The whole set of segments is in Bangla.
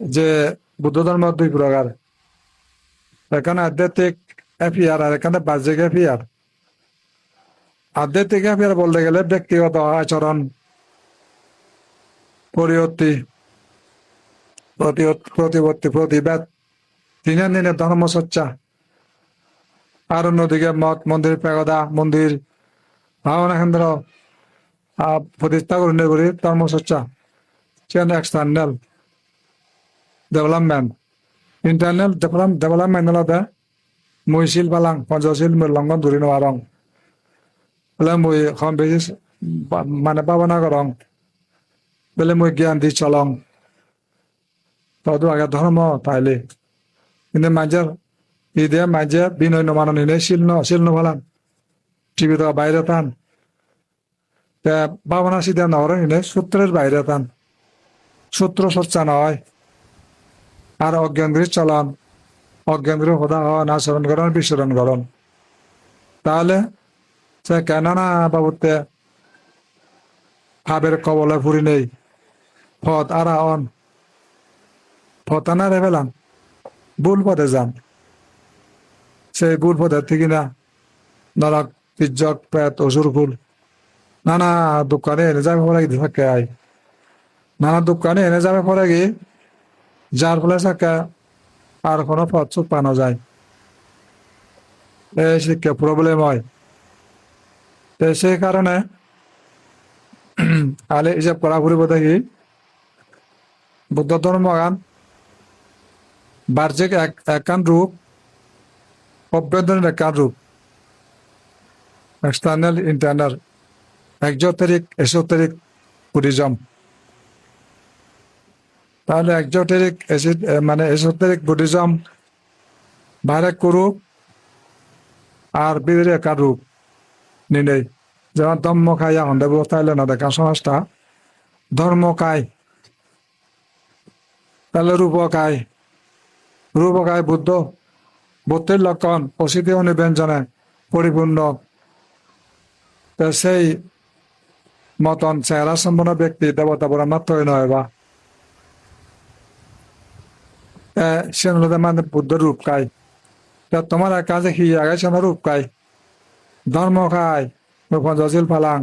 যে বুদ্ধ ধর্ম দুই প্রকার, এখানে আধ্যাত্মিক অ্যাফেয়ার আর এখানে বাহ্যিক অ্যাফেয়ার। আধ্যাত্মিক অ্যাফেয়ার বলতে গেলে ব্যক্তিগত আচরণ, পরিবর্তী, প্রতিপত্তি, প্রতিবাদ, দিনের দিনে ধর্মচর্চা, আর অন্যদিকে মঠ মন্দির, পেগোডা মন্দির, ভাবনা কেন্দ্র প্রতিষ্ঠা করে ধর্মচর্চা। এক্সটার্নাল ডেভেলপমেন্ট, ইন্টারনাল ডেভেলপমেন্ট হলো মই শিল পালাং পঞ্চশীল লঙ্ঘন ধরি নোয়ারং বলে মই কম বেশি মানে পাবনা করং বলে মই জ্ঞান দি চলং তদু আগে ধর্ম তাইলে কিন্তু মাঝের ঈদে মাঝে বিনয় নমানো নিলে শিল নফালান টিভি তো বাইরে টান ভাবনা সিদ্ধা নহরে নিলে সূত্রের বাইরে টান, সূত্র চর্চা নয়। আর অজ্ঞানগিরি চলন, অজ্ঞানগিরি সদা হন আচরণ করণ বিচরণ করণ, তাহলে সে কেন না বাবুতে ভাবের কবলে ফুরি নেই পথ আর অন পথ ফেলান ভুল পথে যান। সেই ভুল পথে থেকে না নরক তির্যক পেট অসুর ফুল নানা দোকানে এনে যাবে পরে থাকে আয়, নানা দোকানে এনে যাবে পরে কি যার ফলে থাকে আর কোনো পথ চোখ পানো যায়, এই শিক্ষা প্রবলেম হয়। তো সেই কারণে আলে হিসাব করা ফুরিব দেখি বুদ্ধ ধর্ম গান বাহ্যিক একান রূপ, অভ্যন্তরীণ একান রূপ, এক্সটার্নাল ইন্টারনাল, এক্সোটেরিক এসোটেরিক বুদ্ধিজম। তাহলে এক্সোটেরিক মানে এসোটেরিক বুদ্ধিজম বাইরে রূপ আর বিদেরি একান রূপ নিলেই, যেমন ধর্মকায় হন্ডে তাইলে না দেখা সমাজটা ধর্মকায়, তাহলে রূপকায়, রূপকায় বুদ্ধ, বুদ্ধের লক্ষণ অসিদ্ধি অনুব্যঞ্জনে পরিপূর্ণ। সেই মতন চেহারা সম্পন্ন ব্যক্তি দেবতা ব্রহ্মাত্ম নয় বা সে মানে বুদ্ধ রূপ খায়। তোমার কাজে হি আগে সে রূপ খায়, ধর্ম খায়, মই পঞ্চশীল ফালাং,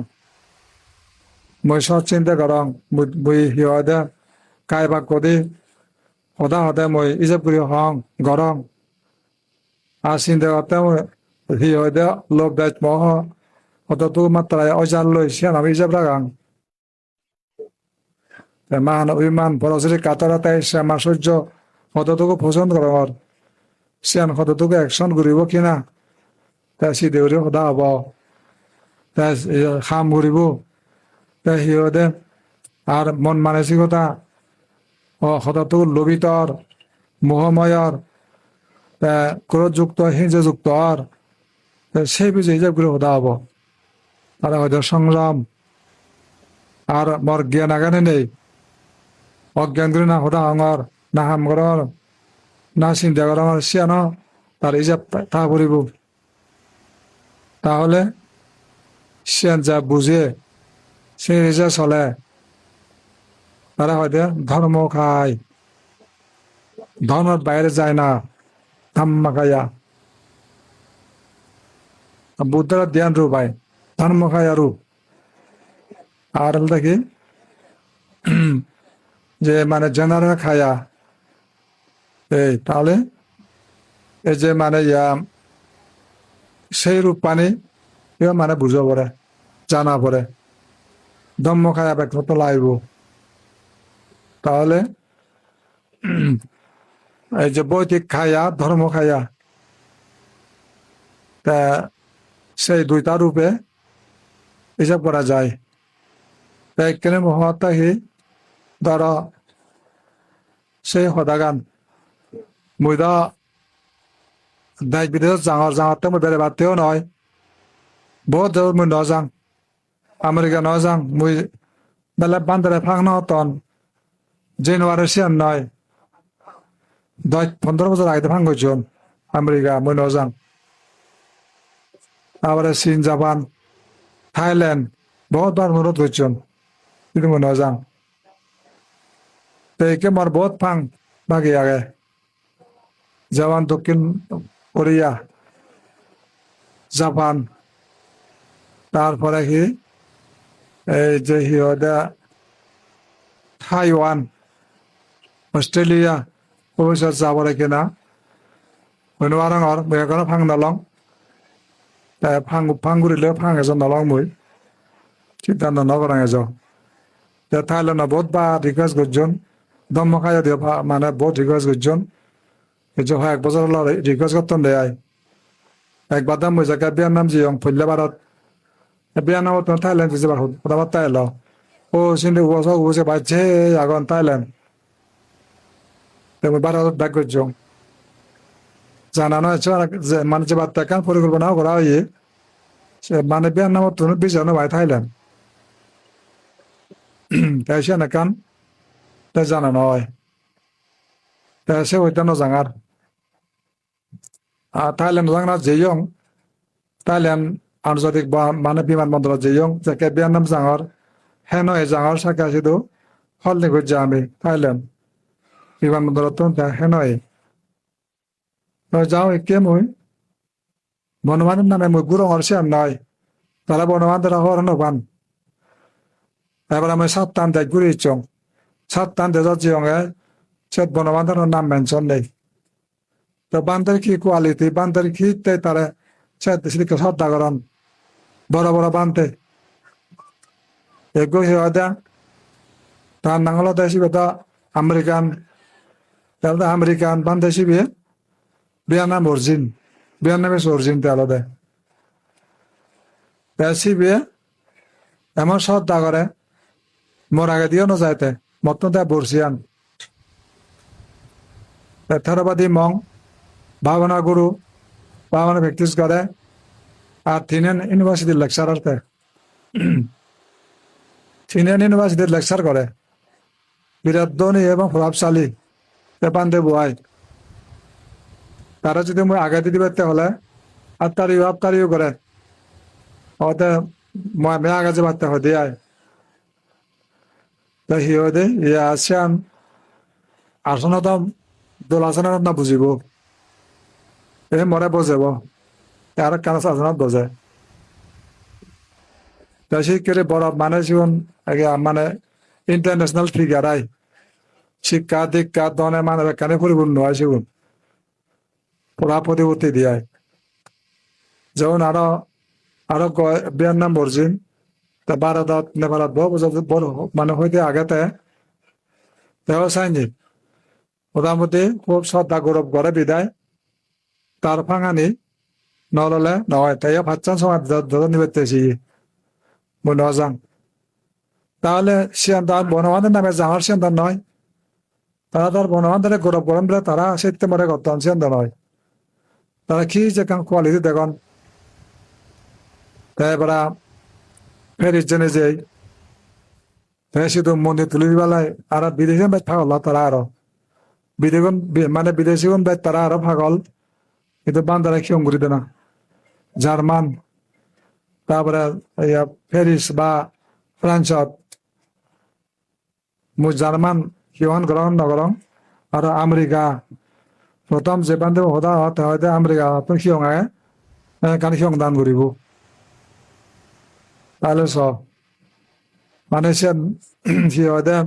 মই সৎ চিন্তা করং, মই সিহদে কাই বা কদি সদা সদে মই ইজব কৰি হং গরং আর চিন্তা করতে সিহদে লোভ দায়িত্ব মহ অতটুকু মাত্রায় অজান লই সে আমি ইজব রাগাং মান অভিমান পরশরী কাতরতাই সে আমার সহ্য কতটুকু পছন্দ করর সিয়ান কতটুকু একশন ঘুরিব কিনা তাই সি দেউরি সদা হব, তাই খাম ঘুরিব, তাই সিহদে আর মন মানসিকতা কতটুকু লোভিতর মোহময়র ক্রোধযুক্ত হিংসাযুক্ত আর সেই বিষয়ে হিসাব করে সদা হব। তারা হয়তো সংগ্রাম আর মর জ্ঞান আগানে নেই, অজ্ঞান করে না সদা হঙর না হাম করর না চিন্তা করর সিয়ানো তার হিসাব তা করিব। তাহলে সিয়ান যা বুঝে সে হিসাব চলে, তারা হয়তো ধর্ম খায়, ধর্মের বাইরে যায় না, ধাম্মা খায়া বুদ্ধরা ধ্যান রূপ হয় ধর্ম খায়া রূপ। আর দেখি যে মানে জেনারেল খায়া এই তাহলে এই যে মানে সেই রূপ পানি মানে বুঝা পড়ে জানা পড়ে ধর্ম খায়া ব্যক্ত লাইব। তাহলে এই যে বৈদিক খায়া ধর্ম খায়া তা সেই দুইটা রূপে হিসাব করা যায়। তাই এখানে মহাত্মাহি ধর সেই সদাগান মুইদা দেশ বিদেশ যাওয়াতে মই বেড়ে বাড়তেও নয়, বহুত দেশ মুই নযাং, আমেরিকা নযাং, মুই বেলে বান্দারে ফাং নতন জানুয়ারি সিয়ান নয় 10-15 বছর আগে ফাং গেছন আমেরিকা মুই নযাং। তারপরে চীন, জাপান, থাইল্যান্ড বহুত বার অনুরোধ করছেন কিন্তু মুই নযাং। তো একে মোর বহুত ফাং বাকি আগে যেমন দক্ষিণ কোরিয়া, জাপান, তারপরে কি এই যে হিওদা তাইওয়ান, অস্ট্রেলিয়া, ভবিষ্যৎ যাবরে কিনা মনে আরঙর মেঘানো ফাং নলং ফাংগুড়িলে ফাং এজন নলং মই সিদ্ধান্ত নগরাং এজন থাইল্যান্ড বহুত বা রিকোয়েস্ট করছেন দম্মখায় দিয়ে মানে বহুত রিকোয়েস্ট করছেন কিছু হয় 1 বছর রিকোয়েস্ট করতেন দেয় একবার দাম মই জায়গা বিয়ার নাম জিয়ং ফইলে ভারত বিয়ার নাম তো থাইল্যান্ড যে বাহুত কথা এলো ও সিন্ধু বসে বসে বাজছে আগুন থাইল্যান্ড তেমন ভারত ব্যাক করছেন জানানো হয়েছে মানে যে বার্তা কান পরিকল্পনা করা হয়ে মানে বিয়ার নাম তো বিজানো ভাই থাইল্যান্ড তাই সে না কান তাই জানানো হয় তাই সে ওইটানো জাঙার আর থাইল্যান্ড জাঙা যেয়ং থাইল্যান্ড আন্তর্জাতিক মানে বিমানবন্দর যেয়ং যাকে বিয়ার নাম জাঙর হেন এ জাঙর সাকা শুধু হলনি করছে আমি থাইল্যান্ড বিমানবন্দর তো হেন যাও একে মই বনবানের নামে মই গুরু হরছে নয় তারা বনবান্ধরা হর নবান এবার আমি 7 টান দেয় ঘুরে চং 7 টান দেয় জিয়ঙে সে বনবান্ধর নাম মেনশন নেই তো বান্ধর কি কোয়ালিটি বান্ধর কি তারা সে দেশকে শ্রদ্ধা করেন বড় বড় বান্ধে এগো হিওদা তার নাঙ্গল দেশিবে তো আমেরিকান আমেরিকান বান্ধে শিবে বিয়ার নাম অর্জিন বিয়ার নামে অর্জিন তেলদে শিবে এমন শ্রদ্ধা করে মোর আগে দিও না যাইতে মতন দেয় বর্ষিয়ান থেরবাদী মং ভাবনা গুরু ভাবনা প্র্যাকটিস করে আর থিনেন ইউনিভার্সিটির লেকচারার থিনেন ইউনিভার্সিটির লেকচার করে বিরাট ধনী এবং প্রভাবশালী বান্ধে বুয়াই তারা যদি মই আগে দিতে পারতে হলে আত্মারিও করে হতে মে আগে যে বার্তা হয় দিয়ে তা হিওদে ইয়ে আসিয়ান আসনত দোলাসনত না বুঝিব এ মরে বজাব আর কানা আসনত বজে তা সেই করে বড় মানে জীবন মানে ইন্টারন্যাশনাল ফিগার আই শিক্ষা দীক্ষা দনে মানে কানে পরিপূর্ণ হয় সেগুন পড়া প্রতিপত্তি দিয়ে যেমন আরো বিয়ার নাম বর্জিন তা ভারতত নেপালত বহু বছর বড় মানে হইতে আগেতে তেও চাইনি মোটামুটি খুব শ্রদ্ধা গৌরব করে বিদায় তার ফাঙানি নললে নয় তাই ভাতচান সময় নিবেতেছি মনে যাং তাহলে সিয়ান্তান বনবান্ধের নামে যাওয়ার সিয়ান্তান নয় তারা তার বনবান্ধের গৌরব করেন বলে তারা সত্যি মরে করতেন সিয়ান্ত নয় তারা কি যে কোয়ালিটি দেখুন তাই এবার ফেরিস জেনে যাই তাই শুধু মন্দির তুলি বেলায় আর বিদেশি থাকল তারা আরো বিদেশন মানে বিদেশি তারা আরো পাগল কিন্তু বান্দারা কি অঙ্গুরিত না জার্মান তারপরে প্যারিস বা ফ্রান্সত জার্মান সিহন গ্রহণ নগরম আর আমেরিকা প্রথম যে বান্ধব হতা হতে হয়তো আমেরিকা সিয়ং আগে কানি সিয়ং দান করিব তাহলে সব মানে সে হয়তো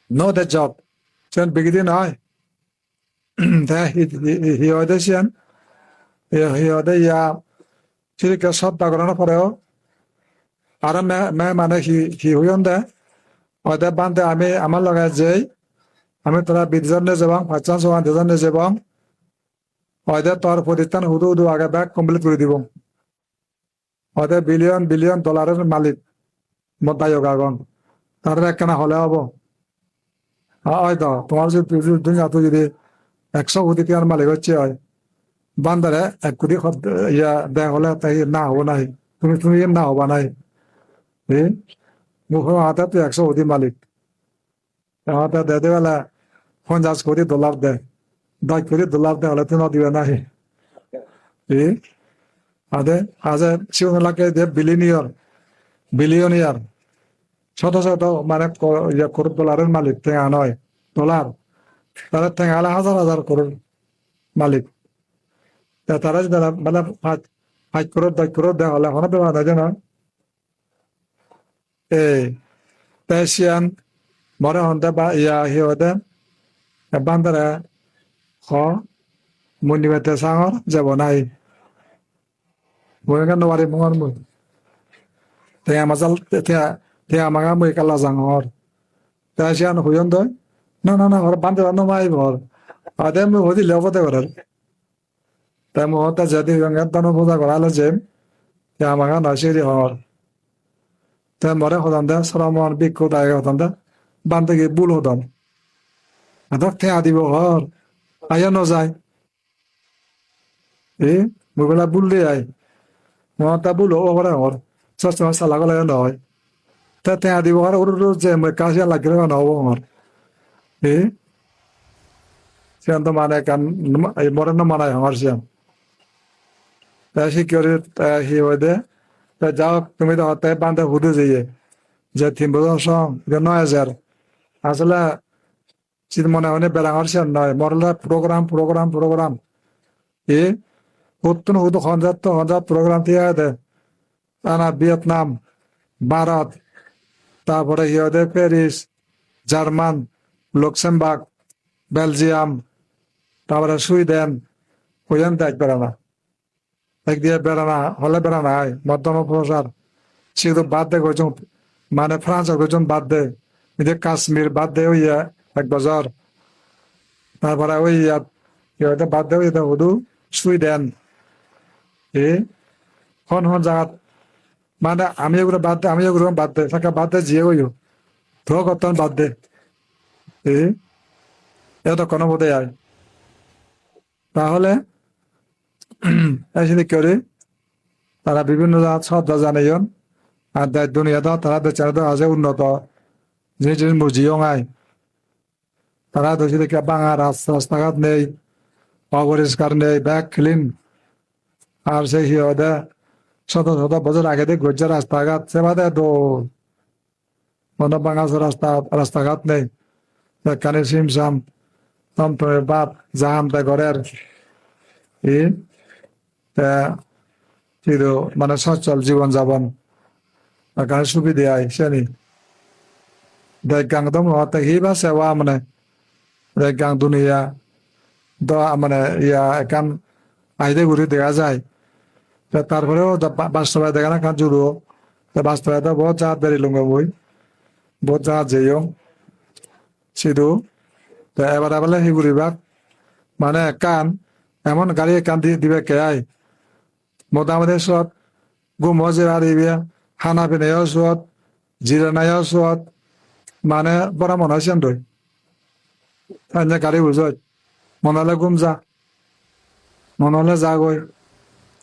নো দ্য জব সেন বিগিদি নয় হয়তো সেন হয়তো ইয়া সিরিকে শ্রদ্ধা করানোর পরেও আরো মানে হইন দে হয়তো বান্ধে আমি আমার লগে যেই আমি তোরা বিদেশন নিয়ে যাবাং পাঁচজন সমান দেশন নিয়ে যাবাং হয়তো তোর প্রতিষ্ঠান হুদু আগে ব্যাগ কমপ্লিট করে দিব হয়তো বিলিয়ন বিলিয়ন ডলারের মালিক মদায়ক আগন তার একখানা হলে হবো হয়তো তোমার যদি 100 কোটি টাকার মালিক হচ্ছে হয় বান্দারে 1 কোটি ইয়া দেয় হলে তাই না হবো নাই তুমি না হবা নাই মুখ হাতে তুই 100 কোটি মালিক হাতে দে বেলা 50 কোটি ডলার দে 10 কোটি ডলার দে হলে তুমি দিবে নাই আদে আজ শিবনাকে দে বিলিয়নিয়ার শত শত মানে করোড় ডলারের মালিক নয় ডলার তারা ঠেঙ্গালে হাজার হাজার করোড় মালিক তারা যদি মানে 5 করোড় 10 করোড় দেওয়া হলে এখন দেওয়া যায় না এই পেশিয়ান মরে হন্তে বা ইয়া হিওদে বান্দারা হ মুনিবেতে সাঙর যাব নাই মনে কেন বাড়ি মঙ্গল মুই তে আমাজাল তে আমাগা মুই কালা জাঙর পেশিয়ান হুয়ন দয় না না না ওর বান্দারা নমাই ভর আদে মুই হদি লেবতে করার তাই মুহূর্তে যদি হুয়ঙ্গের দানো পূজা করালে যে তে আমাগা নসিরি হর তাই মরে হদান দে শ্রমণ বিক্ষু দায় হদান দে বান্ধে গিয়ে বুল হদান আদক তে আদিব হর আয়া ন যায় এ মুবেলা বুল দিয়ে আয় মতা বুল ও করে হর সস্তা সালা গলে নয় তে তে আদিব হর ওর যে কাশিয়া লাগিলে না হবো হর এ সিয়ান তো মানে কান মরে ন মানায় হর সিয়ান তাই সিকিউরি হি হয়ে দে তা যাও তুমি তো হতে বান্ধে হুদে যাইয়ে যে 3 বছর সং 9,000 আসলে চিত মনে হয় বেড়াঙর সিয়ান নয় মরলে প্রোগ্রাম এ কতন হুদু হঞ্জাত প্রোগ্রাম দিয়ে দে আনা ভিয়েতনাম ভারত তারপরে ইয়ে প্যারিস জার্মান লক্সেমবার্গ বেলজিয়াম তারপরে সুইডেন ওইখান দেখ বেড়ানা এক দিয়ে বেড়ানা হলে বেড়ানা হয় মধ্যম প্রসার শুধু বাদ দে গজন মানে ফ্রান্স গজন বাদ দে এদের কাশ্মীর বাদ দে ওই 1 বছর তারপরে ওই ইয়ে বাদ দে ওই হুদু সুইডেন এ হন জায়গা মানে আমি এগুলো বাদ দে থাকা বাদ দে জিয়ে ওই ধো কতন বাদ দে এ এত কোনো বোধে আয় তাহলে এসে করে তারা বিভিন্ন শ্রদ্ধা জানাইন আর দুনিয়া তো তারা বেচারা তো আছে উন্নত যে জিনিস বুঝিও আয় তারা তো দেখে বাঙা রাস্তাঘাট নেই অপরিষ্কার নেই ব্যাগ ক্লিন আর সেই হিয়দে শত বছর আগে দিয়ে গজ্জা রাস্তাঘাট সেবাদে তো মনে বাঙাস রাস্তাঘাট নেই কানে সিমসাম তমতমে বাপ জাহাম তা ঘরের ই কিন্তু মানে সচ্ছল জীবন যাপন কানে সুবিধে আয় সেনি দেখ গাং দম হতে হি বা সেবা মানে দেখ গাং দুনিয়া দ মানে ইয়া একান আইদে ঘুরে দেখা যায় তারপরেও বাস্তবায় দেখা না কান জুড়ো বাস্তবায় তো বহুত জাহাজ বেরিয়ে লুঙ্গ বই বহুত জাহাজ যেও সিধু এবার আবার হি ঘুরিবাক মানে কান এমন গাড়ি কান দিবে কে আই মোটামুটি সত গুম জিরা দিবে খানা পিনাইও সত জিরানাইও সত মানে বড় মনে হয় সেন তাই গাড়ি বুঝয় মনে হলে গুম যা মনে হলে যা গই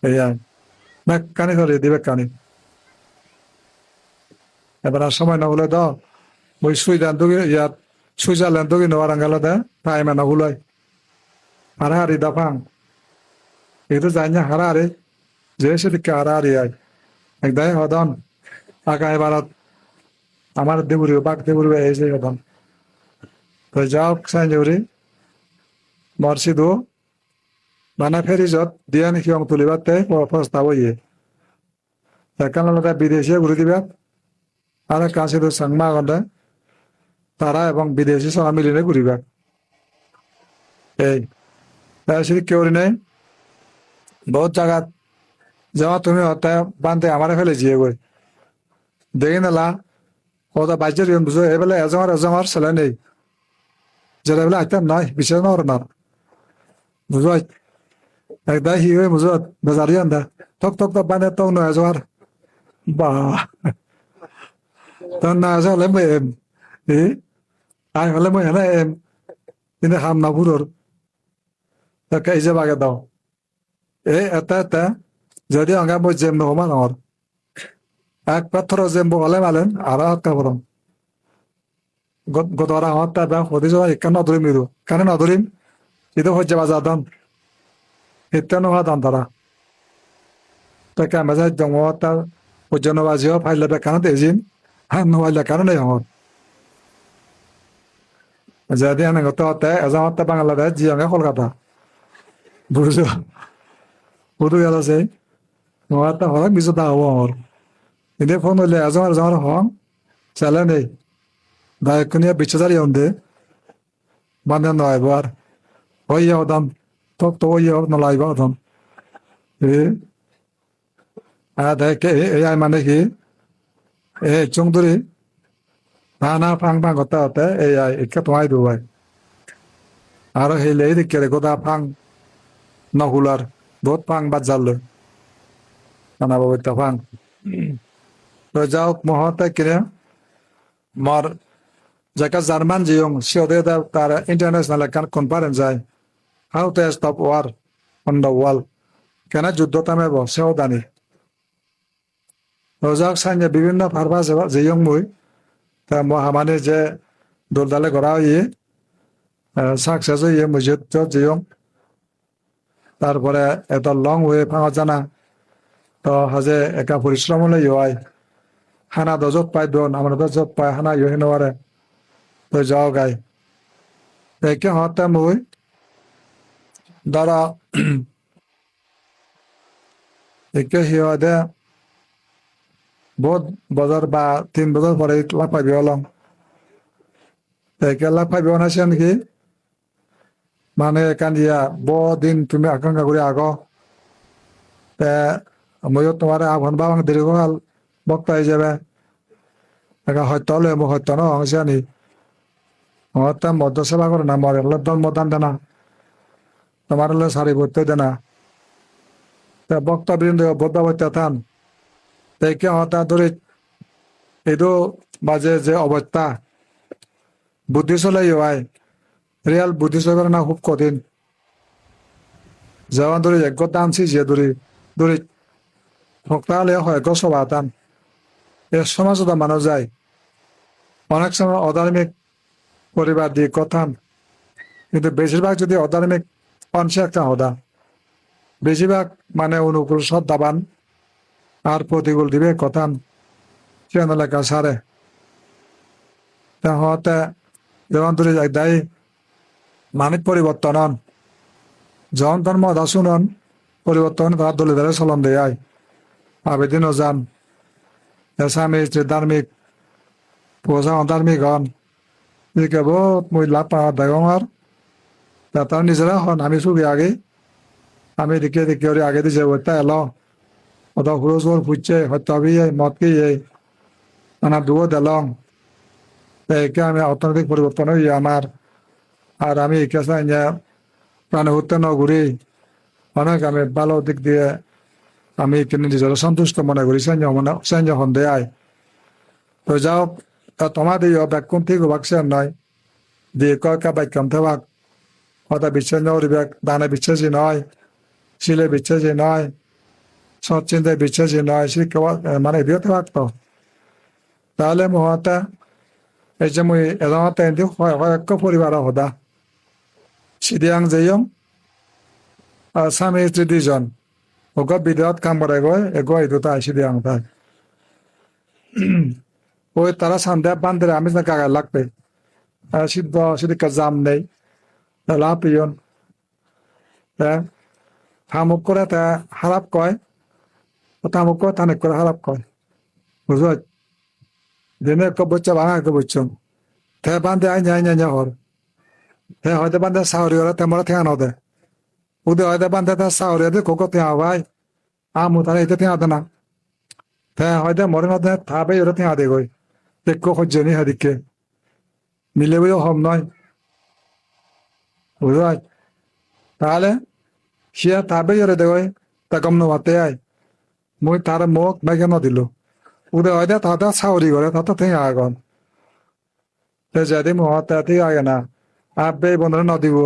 এই কানি ধরে দিবে কানি এবার আর সময় না হলে তো ওই সুইডেন তো ইয়াত সুইজারল্যান্ড তো কিন্তু আরাঙ্গাল দে টাইমে না হলাই হারাহারি দাফাং itu জানি হারাহারি যে সেদিকে হারাহারি আয় একদাই হদন আকা এবারত আমার দেবুরি বাক দেবুরি এসে হদন তো যাও সাইজুরি মর্সিদু মানে ফেরিজত দিয়ে নাকি অং তুলিবাতে প্রস্তাব ইয়ে একান বিদেশি ঘুরে দিবে আর কাছে তো সাংমা গন্ডে তারা এবং বিদেশি সবাই মিলিয়ে ঘুরিবে এই সেদিক কেউ নেই বহুত জায়গা যেমন তুমি হতে বান্ধে আমার ফেলে জিয়ে গই দেখি নালা ওটা বাজ্যের বুঝো এবেলে এজমার ছেলে নেই যেটা বলে আইতাম নাই বিশেষ না বুঝো একদা হি হয়ে বুঝো বেজারি আন্দা থক বান্ধে তো নয় এজমার বা তখন না আছে হলে মই এম এ আই হলে মই হেনে এম কিন্তু হাম না বুড়োর তাকে এই যে বাগে দাও এটা যদি অঙ্গা মই জেম নহমা নহর এক পাথর জেম বলে মালেন আর হাত বরং গতরা হত তা হদি যাওয়া এক নদরিম নিরু কানে নদরিম এটা হচ্ছে বাজার দাম এটা নোহা দাম তারা তাকে আমরা যাই দङ তার ওজন বাজিও ফাইলে বেকানো তেজিম হ্যাঁ নোয়াইলে কারণে হর jadi ane ngoto te ezamat Bangladesh jiangnya Kolkata burujo budu gala sei ngata horak bisa tahu or ini phone le azamar azamar hong chala nei daikunia bichadar yonde bande noy bar hoye odam tok to hoye no laiba odam e a da ke e ai mane ki e chungduri na phang phang gota te e ai ikka toai du bai aro he le dikkere goda phang no hular dot phang bazallo ana babita phang তো যাও মহতে কিনে মর যাকা জার্মান জিয়ং সিওদে তার ইন্টারন্যাশনাল কান কনফারেন্স যায় how to stop war on the wall কেন যুদ্ধ থামাইব সেও জানি তো যাক সাইনে বিভিন্ন ফারবা জিয়ং মুই তা মহামানে যে দলদালে করা ইয়ে সাকসেস ইয়ে মুজিদ জিয়ং তারপরে এত লং ওয়ে ফাঙা জানা তো হাজে একা পরিশ্রম হলে ইয় Hana dozot pai don, amana dozot pai hana yohinore. To jao gai. Peke hote mui. Dara. Eke hiode. Bod bazar ba 3 bazar pore lapai biolong. Peke lapai biona sian ki. Mane kan dia bo din tumi akan kaguri ago. Te moyo tumare abhan bawang dirigongal. বক্তা হিসেবে হয়তো হলে হয়তো না অংশানি হয়তো মধ্য সেবা করে না মরে হলে দল মতান দেনা তোমার হলে সারি ভরতে দেনা বক্তা বৃন্দ বদ্ধ বৈতে থান তাইকে হতা ধরে এইটো বাজে যে অবস্থা বুদ্ধি চলে হয় রিয়াল বুদ্ধি চলে না খুব কঠিন যেমন ধরে এক আনছি যে ধরে ধরে ভক্তা হলে হয় সভা টান এর সমাজতা মানা যায় অনেক সময় অধার্মিক পরিবার দিয়ে কথান কিন্তু বেশিরভাগ যদি অধার্মিক অংশে একটা হদা বেশিরভাগ মানে অনুকূল শ্রদ্ধাবান আর প্রতিকূল দিবে কথান সেন লেখা সারে হতে যেমন ধরে দায়ী মানিক পরিবর্তন হন যখন ধর্ম অধা শুনন পরিবর্তন তার দলে দলে চলন দেয় আবেদিনও যান স্বামী স্ত্রী ধার্মিক পোষা অধার্মিক হন এদিকে বহুত মই লাভ পাওয়া দেখো আর তার নিজেরা হন আমি শুধু আগে আমি দিকে দিকে আগে দিছে ওইটা এলো ওটা হুড়ো জোর ফুটছে হয়তো আমি মদ কি নানা দুও দিলং একে আমি অর্থনৈতিক পরিবর্তন হই আমার আর আমি একে প্রাণে হতে ন ঘুরি অনেক আমি ভালো দিক দিয়ে আমি কিন্তু নিজের সন্তুষ্ট মনে করি সেঞ্জ হন দেয় তো যাও তোমাদের ব্যাকুম ঠিক বাক্সের নয় দিয়ে কয়েকা বাক্যম থাক হয়তো বিশ্বাস নরিবেক দানে বিশ্বাসী নয় শিলে বিশ্বাসী নয় সৎচিন্তায় বিশ্বাসী নয় সে মানে এদিকে থাকতো তাহলে মহাতা এই যে মুই এজনতে এদি কয়েক পরিবার হদা সিদিয়াং যেয়ং স্বামী স্ত্রী 2 জন ওগ বিদেহত কাম করে এগো এই দুটা সিদিয়াং তাই ওই তারা সন্ধ্যা বান্ধে আমি না কাগা লাগবে সিদ্ধ সিদিকা জাম নেই লাপিয়ন থামুক করে তা খারাপ কয় থামুক করে থানেক করে খারাপ কয় বুঝলো দিনে এক বচ্চা ভাঙা এক বচ্চা তে বান্ধে আই যাই হর তে হয়তো বান্ধে সাহরি হলে তেমরা ঠেঙানো দে উদে হয়তো বান্ধে তা সাহরি দে কোকো ঠেঙা ভাই আমু তারা এতে ঠেঙা দে না তে হয়তো মরে না থাবে ওরা ঠেঙা দে গই দেখো হজ্জনি হাদিকে মিলে বইও হম নয় বুঝলো তাহলে সে থাবে ওরে দেয় তা কম নাতে আয় মই তার মুখ বেগে নদিল উদে হয়তো তাতে সাহরি করে তাতে ঠেঙা আগন যদি মহাতে আগে না আর বে বন্ধুরা নদীব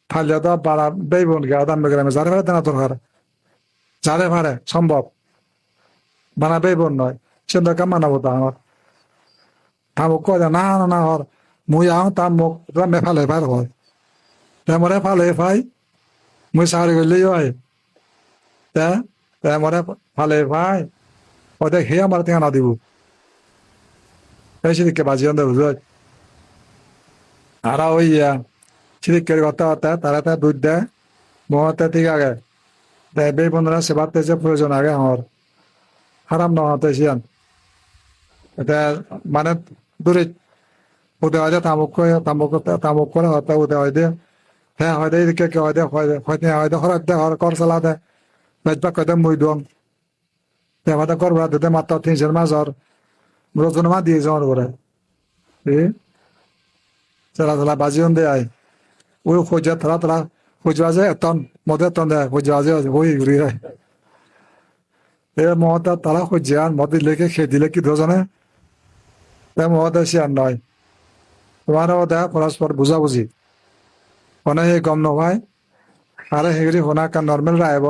ফালিয়া তো বাড়া বে বোন গা দাম গ্রামে যারে ভাড়ে দেনা দরকার যারে ভাড়ে সম্ভব বানা বে বোন নয় সে দরকার মানাবো তা আমার থামুক কয় না না না হর মুই আহ তার মুখ রামে ফালে ভার হয় তেমরে ফালে ফাই মুই সারি গেলেই হয় তেমরে ফালে ভাই ওদের হে আমার ঠিকানা দিব এই সেদিকে বাজি আনতে বুঝলো আর ওই সিরিকের কথা হতে তারা তা দুধ দেয় মহতে ঠিক আগে দেয় বে বন্ধুরা সেবাতে যে প্রয়োজন আগে আমার হারাম না হতে শিয়ান এটা মানে দূরে উদয় হয় তামুক তামুক তামুক করে হতে উদয় হয় দিয়ে হ্যাঁ হয়তো এদিকে কে হয়তো হয়তো হয়তো হরাত দে হর কর চালা দে বেজবা কয়তে মুই দম দেবাতে করবা দিতে মাত্র 300 মাসর রোজন মা দিয়ে যাওয়ার করে এই চালা চালা বাজিয়ন দে আয় ওই খোঁজা তারা তারা খোঁজা যায় তন মদের তন দেয় খোঁজা যায় ওই ঘুরি যায় এ মহতা তারা খোঁজা মদ লেখে খেয়ে দিলে কি দোজনে তাই মহতা সে আর নয় তোমারও দেয় পরস্পর বুঝাবুঝি অনেক গম নয় আরে হেগরি হোনা কা নর্মাল রায়ব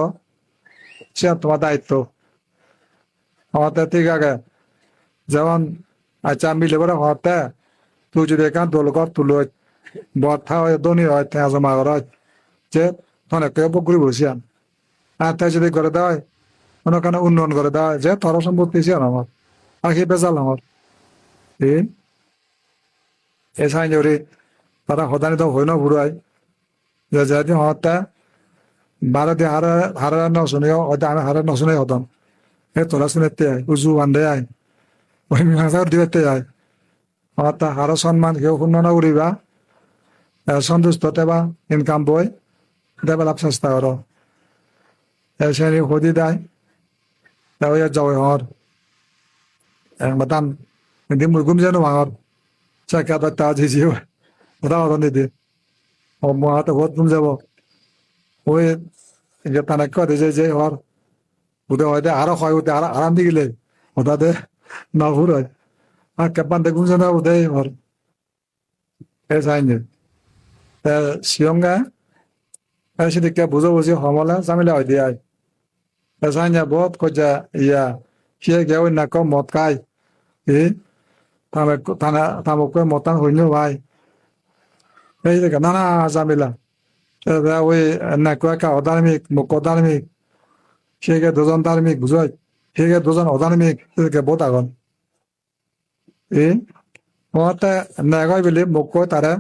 সে তোমার দায়িত্ব আমাদের ঠিক আগে যেমন আচ্ছা মিলে বলে হতে তুই যদি এখান দোলকর তুলো বর্থা হয় ধনী হয় তেজ মাগর হয় যে অনেক বকরি বসিয়ান আর তাই যদি করে দেয় মনে কেন উন্নয়ন করে দেয় যে তোর সম্পত্তি ছিল আমার আর কি বেজাল আমার এই এসাই জরি তারা হদানি তো হই না বুড়াই যে যদি হতে ভারতে হারা হারা ন শুনে হয়তো আমি হারা ন শুনে হতাম এ তোরা শুনেতে আয় উজু বান্ধে আয় ওই মীমাংসার দিতে আয় হতা হারা সম্মান কেউ উন্নয়ন করিবা সন্তুষ্ট তেবা ইনকাম বই ডেভেলপ চেষ্টা করো এসে হদি দেয় তাও যাও হর বাদাম কিন্তু মুরগুম যেন হর চাকা তা ঝিঝিও ওটা হতন দিদি ও মহাতে ভোট তুমি যাব ওই যে তারা কয়ে যে হর উদে হয়তো আরো হয় উদে আরো আরাম দি গেলে ওটাতে না ভুর হয় আর কেপান দেখুন যেন উদয় হর এ চাইনি শিয়ঙ্গা সেদিকে বুঝো বুঝি হমলা জামিলা হয় দিয়ে চাইনি বহুত কজা ইয়া সিয়ে গেও না কম মত খাই এ তামুক মতান হইন ভাই এই দেখে নানা জামিলা ওই না কয়েকা অধার্মিক মুখ অধার্মিক সেগে দুজন ধার্মিক বুঝাই সেগে দুজন অধার্মিক এদিকে বহুত আগন এই মতে নেগয় বলি মুখ কয় তারা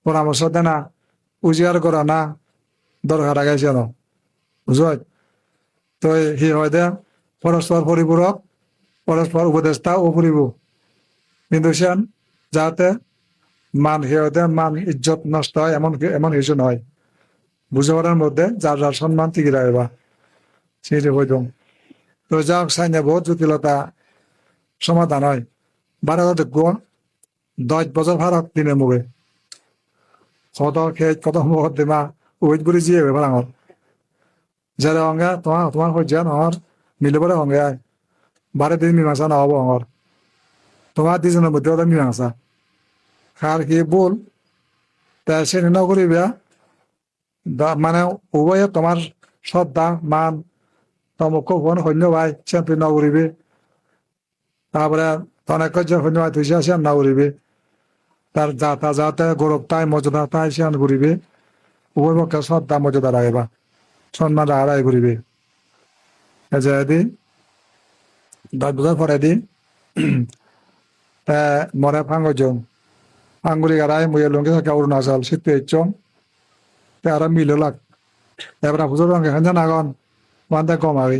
পরামর্শ দে না উজিয়ার করা না দরকার আগাইছে ন বুঝাই তো সি হয় দে পরস্পর পরিপূরক পরস্পর উপদেষ্টা ও পরিব কিন্তু সেন যাতে মান হেয়তে মান ইজ্জত নষ্ট হয় এমন এমন কিছু নয় বুঝে পারার মধ্যে যার যার সম্মান টিকি রাখবা সেটি হইতাম তো যা সাইনে বহুত জটিলতা সমাধান হয় বারো দেখব 10 বছর ভারত দিনে মুখে কত খেত কত মকদ্দমা ওয়েট করে জিয়ে ভাড়াঙর যারা অঙ্গা তোমার তোমার হজ্জা নহর মিলে পরে অঙ্গে আয় 12 দিন মীমাংসা নহব অঙ্গর তোমার দুজনের মধ্যে ওটা মীমাংসা খার কি বল তা সে নকরিবা মানে উভয়ে তোমার শ্রদ্ধা মান তমক ফোন সৈন্য ভাই সে তুই নকরিবি তারপরে অনেক সৈন্য ভাই তুই সে নকরিবি তার যাতা যাতে গৌরব তাই মর্যাদা তাই সে ঘুরিবে উভয় পক্ষে শ্রদ্ধা মর্যাদা রাখবা সম্মান রাখাই ঘুরিবে যদি 10 বছর পরে দি মরে ফাঙ্গজন আঙ্গুরি গাড়াই মুয়ে লঙ্গি থাকে অরুণাচল শীত চং আর মিলো লাগ এবার হুজুর রঙে খান আগন মানতে কম আগে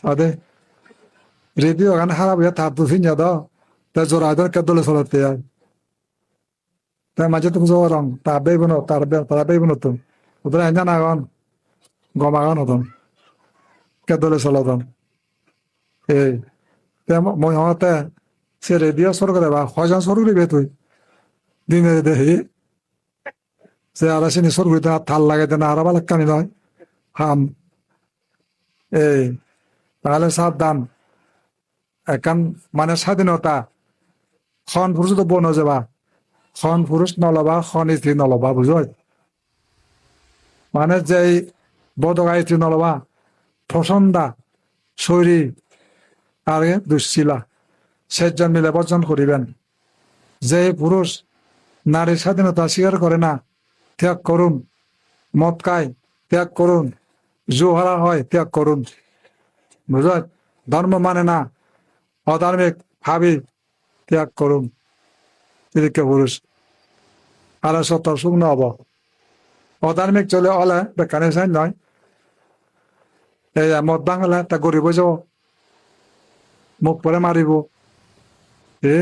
তাদের রেডিও গান খারাপ হয়ে তার দু ফিন যাদ তা জোর আদর কেদলে চলতে যায় তাই মাঝে তুমি জোর রং তার বেবন তারা বেবন হতুন ওদের আইন আগন গম আগন হতন কেদলে চলতন এই মই হতে সে রেডিও সর করে বা হয়জন সর করিবে তুই দিনে দেখি সে আর সে সর করিতে থাল লাগাইতে না আর বালাক্কানি নয় হাম এই তাহলে সাবধান এখন মানে স্বাধীনতা খন পুরুষ তো বন যাবা খন পুরুষ নলবা খন স্ত্রী নলবা বুঝল মানে যে বদকা স্ত্রী নলবা ফসন্দা শৈরী আর দুশ্চিলা সেজন মিলে বর্জন করিবেন যে পুরুষ নারীর স্বাধীনতা স্বীকার করে না ত্যাগ করুন মদ খায় ত্যাগ করুন জুহারা হয় ত্যাগ করুন বুঝল ধর্ম মানে না অধার্মিক ভাবি ত্যাগ করুন এদিকে পুরুষ আর সত্তর শুকনো হব অধার্মিক চলে অলে বেকানে চাই নয় এই মদ ভাঙলে তা গরিব যাব মুখ পরে মারিব এ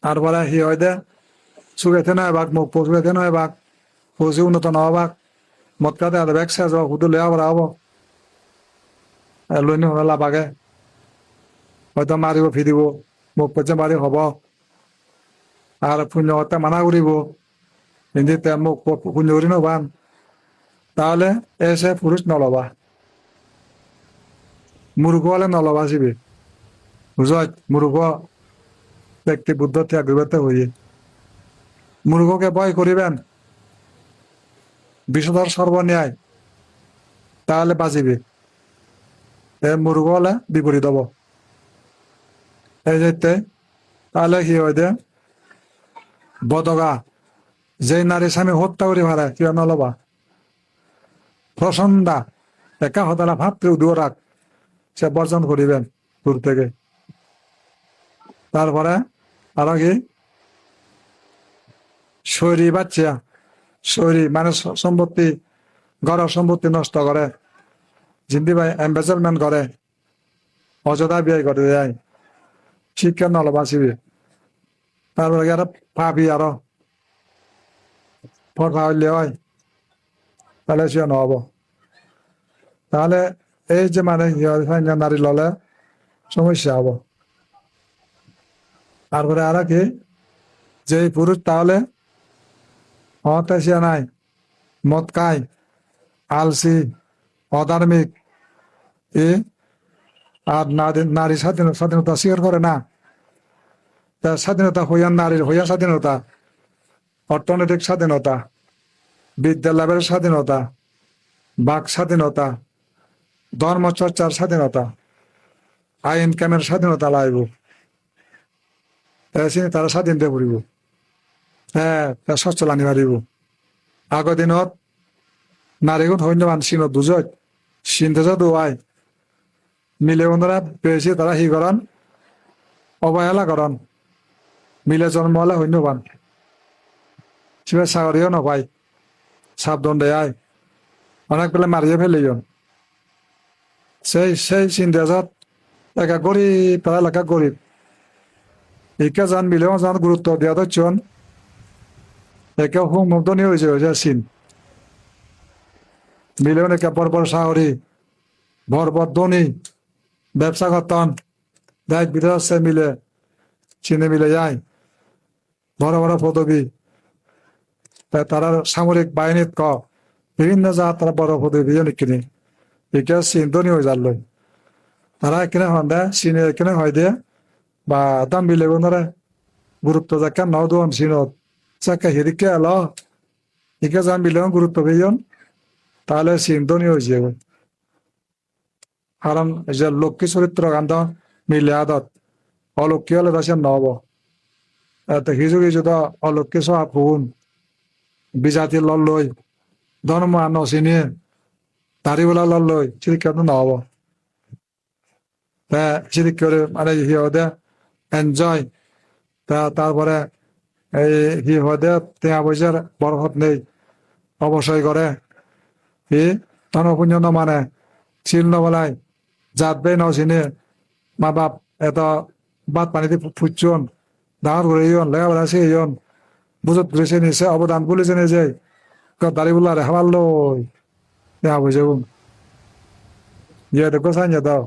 আর বলে হি হয় দে চুগাইতে নয় বাঘ মুখ চুগাইতে নয় বাঘ পৌঁছে উন্নত নয় বাঘ মদ কাতে আর ব্যাগ শেষ হব হুদু লেয়া বলা হব লইনি হলা বাঘে হয়তো মারিব ফিরিব মুখ পচে মারি হব আর পুণ্যতা মানা করিব হিন্দিতে মুখ পুণ্য করি নবান তাহলে এসে পুরুষ নলবা মূর্খ হলে নলবা শিবে বুঝ মূর্খ ব্যক্তি বুদ্ধ ত্যাগতে হইয়ে মূর্খকে ভয় করিবেন বিষধর সর্বন্যায় তাহলে বাঁচিবে এ মূর্খ হলে বিপরীত হব এই যেতে তাহলে কি হয় দে বদগা যে নারী স্বামী হত্যা করি ভাড়া কিয় নলবা প্রসন্দা একা হতালা ভাবতে দূর রাখ সে বর্জন করিবেন দূর থেকে তারপরে আরো কি শরী বাচ্চা শরী মানে সম্পত্তি ঘরের সম্পত্তি নষ্ট করে জিন্দি ভাই এম্বেজলমেন্ট করে অযথা ব্যয় করে যায় শিক্ষা নল বাঁচিবে তারপরে আরো পাবি আরো ফর পাইলে হয় তাহলে সে নহব তাহলে এই যে মানে নারী ললে সমস্যা হব তারপরে আর কি যে পুরুষ তাহলে হতাশিয়া নাই মদ খায় আলসি অধার্মিক এ আর নারী স্বাধীনতা স্বীকার করে না তার স্বাধীনতা হইয়া নারীর হইয়া স্বাধীনতা অর্থনৈতিক স্বাধীনতা বিদ্যালয়ের স্বাধীনতা বাক স্বাধীনতা ধর্মচর্চার স্বাধীনতা আইন কামের স্বাধীনতা লাইব তারা স্বাধীন দিয়ে পড়িব হ্যাঁ সচ্ছল আনি পারিব আগৰ দিনত নারীগুণ সৈন্যবান চীনত বুঝত চিন্তা দোয়াই মিলে বন্ধুরা পেয়েছি তারা হি করন অবহেলা করন মিলে জন্ম হলে সৈন্যবান সে চাকরিও নপায় সাবধান দেয় অনেক বেলা মারিয়ে ফেলিজন সেই চিন্তাজাত একা গরিব তারা এলাকা গরিব একে যান মিলেও যান গুরুত্ব দেওয়া দচ্ছন একে হুমনি হয়েছে চীন মিলেও একে পরপর সাহরি ভরপর ধনী ব্যবসা করতন দেশ বিদেশে মিলে চীনে মিলে যায় বড় বড় পদবী তারা সামরিক বাহিনীত বিভিন্ন জাত তারা বড় পদবী কিনে একে চীন ধনী হয়ে যার লই তারা এখানে হন দেয় চীনে এখানে হয় দিয়ে বা দাম বিলে বন্ধুরা গুরুত্ব যাকে নাও দোন চীনত চাকে হিরিকে এলো একে যান বিলে গুরুত্ব পেয়েন তাহলে চীন ধনী হয়েছে কারণ যে লক্ষ্মী চরিত্র কান্ত মিলে আদত অলক্ষ্মী হলে দাসে নহব কিছু কিছু তো অলক্ষ্মী সব গুণ বিজাতি লই ধর্ম নচিনিয়ে দাড়িওয়ালা লই চিরিক্ষাটো নহব চিরিক করে মানে সিহঁতে এনজয় তারপরে এই সিহঁতে টেঙা পইচার বরফত নেই অবশ্যই করে ই ধনপুণ্য নমানে চিল নবলাই জাত বে নচিনে মা বাপ এত বাদ পানিতে ফুটছন ডাঙর করে ইয়ন লেখাপড়া শিখন বুঝত ঘুরেছে নিছে অবদান বলেছে নিজে দাড়ি বলা রেখাবার লই টেঙা পয়সা গুণ ইয়ে দেখো চাই দাও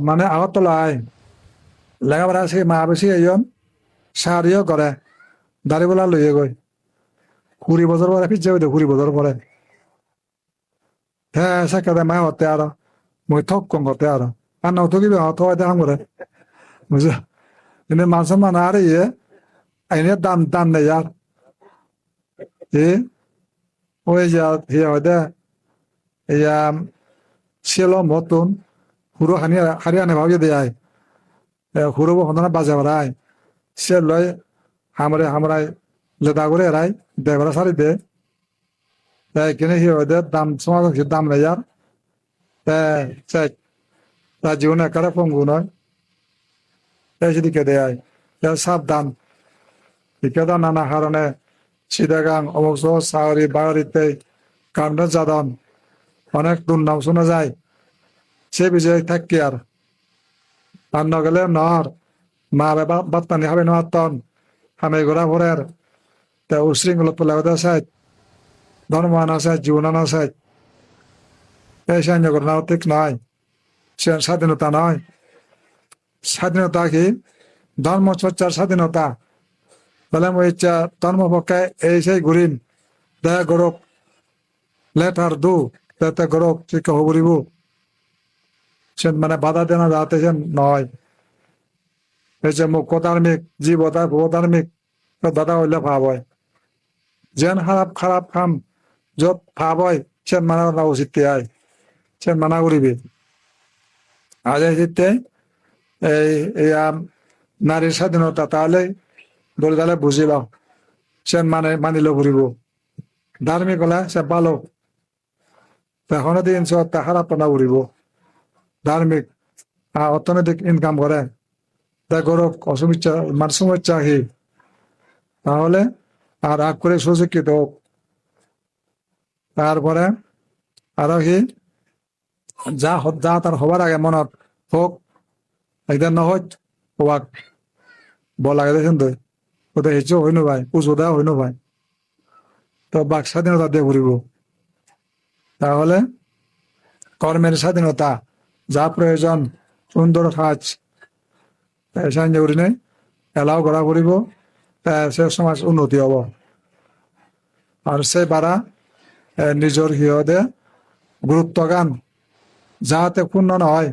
মানে আগতলায় লেখাপড়া আছে মা বেশি ইয়ন সারিও করে দাড়ি বলা লইয়ে গই 20 বছর পরে ফিরছে 20 বছর পরে হ্যাঁ সাক্ষাতে মা হতে আর মই থক কম হতে আর নাও তো কিবে হতো হয়তো হামরে বুঝছো কিন্তু মানুষ মানে আর ইয়ে আইনের দাম নেই আর এ ওই যে ইয়ে হয়তো ইয়া ছিল মতন হুড়ো হারিয়ানে ভাবিয়ে দেয় হুড়ো হন্দনা বাজে বেড়ায় সে লয় হামরাই লেদা করে এরাই দেবরা সারি দে এখানে কি হয় দাম সমাজ দাম নেই আর তার জীবনে একারে পঙ্গু নয় এই যদি কে দেয় সাবধান ইকেদা নানা কারণে চিটাগাং অমুক চাকরি বাড়িতে কাণ্ড যাদন অনেক দুর্নাম শোনা যায় সে বিষয়ে থাকি আর নগেলে নহর মা বাবা বাত্তানি হবে নহাতন হামে ঘোরা ভরের তে উশৃঙ্খল তোলা সাইড ধর্ম আনা সাইড জীবন আনা সাইড এই সাহায্য করানো ঠিক নয় সে স্বাধীনতা নয় স্বাধীনতা কি ধর্ম চর্চার স্বাধীনতা বলে মই ইচ্ছা ধর্ম পক্ষে এই সেই ঘুরিন দে গরক লেটার দু তে গরক ঠিক হবরিব সে মানে বাধা দেনা যাতে সে নয় এই যে মুখ্য ধার্মিক জীব ধার্মিক দাদা হইলে ভাব হয় যেন খারাপ খাম যত ভাব হয় সে মানা উচিত আয় সে মানা করিবি আজ এই নারীর স্বাধীনতা তাহলে বলে তাহলে বুঝিল সে মানিল ঘুরিব ধার্মিক হলে সে ভালো এখনো দিন তা খারাপ না ঘুরিব ধার্মিক অর্থনৈতিক ইনকাম করে তা গরক অসুবিধা মানে সমস্যা কি তাহলে আর আগ করে সুশিক্ষিত হোক তারপরে আরো কি যা তার হবার আগে মনত হোক একদিন নহয় হওয়াক বলা গেছেন তো কোথায় হেঁচো হইনো ভাই পুজো দেওয়া হইনো ভাই তো বাক স্বাধীনতা দিয়ে ঘুরিব তাহলে কর্মের স্বাধীনতা যা প্রয়োজন সুন্দর কাজ সাহায্য করি নাই এলাও করা করিব সে সমাজ উন্নতি হব আর সে বারা নিজের সিহঁতে গুরুত্ব গান যাহাতে পূর্ণ নহয়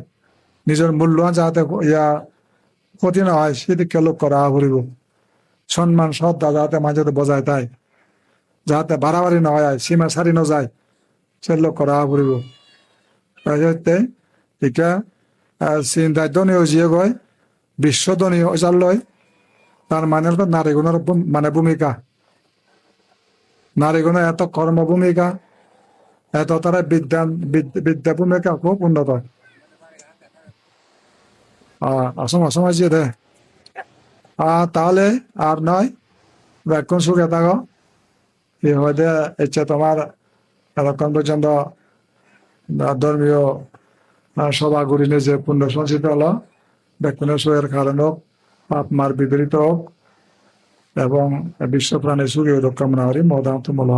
নিজের মূল্যায়ন যাহাতে ক্ষতি নহয় সেদিকে লোক করা করিব সম্মান শ্রদ্ধা যাহাতে মাঝে বজায় তাই যাহাতে বাড়াবাড়ি নহয় সীমা সারি নযায় সে লোক করা করিব এতিয়া চিন্তাজনীয় যিয়ে কয় বিশ্বজনীয় যার লয় তার মানে নারীগণের মানে ভূমিকা নারীগণের এত কর্ম ভূমিকা এত তারা বিদ্যা ভূমিকা খুব উন্নত আসম আসিয়ে দে তাহলে আর নয় ব্যাকুণ সুখে থাকো হয়তো ইচ্ছে তোমার এতক্ষণ পর্যন্ত ধর্মীয় সভা ঘুরিনে যে পুণ্য সঞ্চিত হলো ব্যাকুণের সুখের কারণ হোক পাপ মার বিপরীত হোক এবং বিশ্ব প্রাণী সুখী কামনা করি মদান্ত মূল